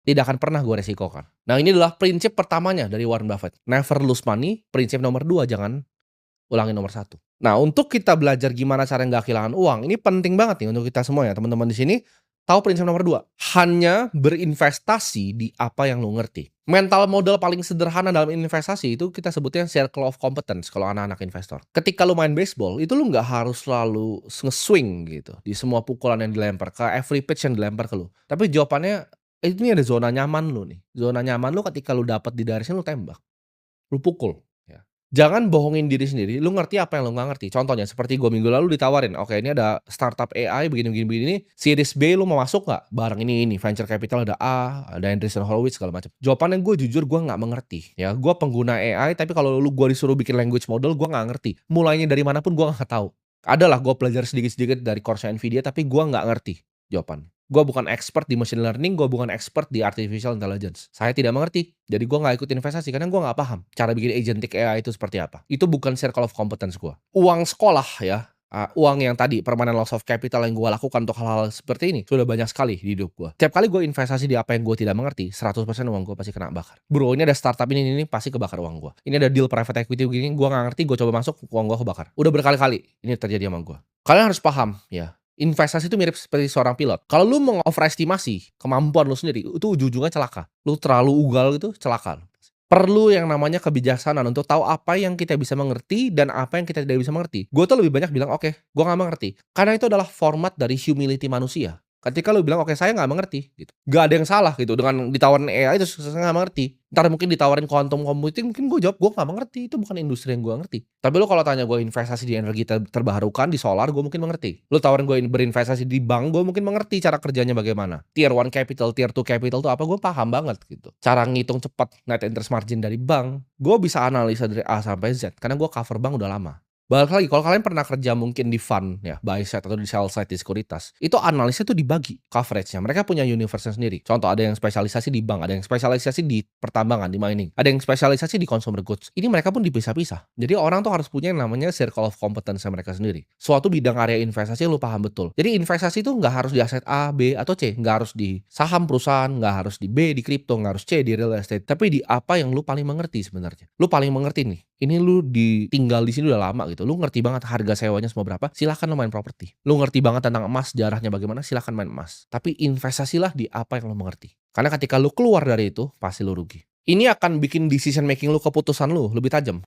Tidak akan pernah gue resikokan. Nah, ini adalah prinsip pertamanya dari Warren Buffett. Never lose money, prinsip nomor 2 jangan ulangi nomor 1. Nah, untuk kita belajar gimana cara nggak kehilangan uang, ini penting banget nih untuk kita semua ya, teman-teman di sini, tahu prinsip nomor 2, hanya berinvestasi di apa yang lu ngerti. Mental modal paling sederhana dalam investasi itu kita sebutnya circle of competence kalau anak-anak investor. Ketika lu main baseball, itu lu nggak harus selalu nge-swing gitu, di semua pukulan yang dilempar, ke every pitch yang dilempar ke lu. Tapi jawabannya, ini ada zona nyaman lu nih. Zona nyaman lu ketika lu dapat di garisnya lu tembak. Lu pukul, ya. Jangan bohongin diri sendiri, lu ngerti apa yang lu nggak ngerti. Contohnya seperti gua minggu lalu ditawarin, "Oke, ini ada startup AI begini begini begini, series B lu mau masuk nggak? Bareng ini, venture capital ada A, ada Andreessen Horowitz segala macam." Jawabannya gue jujur gue nggak mengerti, ya. Gue pengguna AI, tapi kalau gua disuruh bikin language model, gue nggak ngerti. Mulainya dari mana pun gue nggak tahu. Adalah gue belajar sedikit-sedikit dari course-nya Nvidia, tapi gue nggak ngerti jawabannya. Gue bukan expert di machine learning, gue bukan expert di artificial intelligence. Saya tidak mengerti. Jadi gue nggak ikut investasi karena gue nggak paham cara bikin agentic AI itu seperti apa. Itu bukan circle of competence gue. Uang sekolah ya, uang yang tadi permanent loss of capital yang gue lakukan untuk hal-hal seperti ini sudah banyak sekali di hidup gue. Tiap kali gue investasi di apa yang gue tidak mengerti, 100% uang gue pasti kena bakar. Bro, ini ada startup ini pasti kebakar uang gue. Ini ada deal private equity begini, gue nggak ngerti, gue coba masuk, uang gue kebakar. Udah berkali-kali ini terjadi sama gue. Kalian harus paham ya, investasi itu mirip seperti seorang pilot. Kalau lu mengoverestimasi kemampuan lu sendiri, itu ujung-ujungnya celaka. Lu terlalu ugal gitu, celaka. Perlu yang namanya kebijaksanaan untuk tahu apa yang kita bisa mengerti dan apa yang kita tidak bisa mengerti. Gue tuh lebih banyak bilang, "Oke, gue nggak mengerti." Karena itu adalah format dari humility manusia. Ketika lu bilang, "Oke, saya nggak mengerti," gitu. Nggak ada yang salah gitu dengan ditawarin AI terus saya nggak mengerti. Entar mungkin ditawarin quantum computing, mungkin gue jawab, "Gue nggak mengerti, itu bukan industri yang gue ngerti." Tapi lu kalau tanya gue investasi di energi terbarukan, di solar, gue mungkin mengerti. Lu tawarin gue berinvestasi di bank, gue mungkin mengerti cara kerjanya bagaimana. Tier 1 capital, Tier 2 capital tuh apa, gue paham banget gitu. Cara ngitung cepat net interest margin dari bank, gue bisa analisa dari A sampai Z, karena gue cover bank udah lama. Balik lagi, kalau kalian pernah kerja mungkin di fund ya, buy side atau di sell side di sekuritas, itu analisnya tuh dibagi coveragenya. Mereka punya universe sendiri. Contoh, ada yang spesialisasi di bank, ada yang spesialisasi di pertambangan, di mining, ada yang spesialisasi di consumer goods. Ini mereka pun dipisah-pisah. Jadi orang tuh harus punya yang namanya circle of competence mereka sendiri. Suatu bidang area investasi lu paham betul. Jadi investasi itu nggak harus di aset A, B, atau C. Nggak harus di saham perusahaan, nggak harus di B, di kripto, nggak harus C, di real estate. Tapi di apa yang lu paling mengerti sebenarnya. Lu paling mengerti nih, ini lu tinggal di sini udah lama gitu, lu ngerti banget harga sewanya semua berapa, silakan lu main properti. Lu ngerti banget tentang emas, sejarahnya bagaimana, silakan main emas. Tapi investasilah di apa yang lu mengerti. Karena ketika lu keluar dari itu, pasti lu rugi. Ini akan bikin decision making lu, keputusan lu lebih tajam.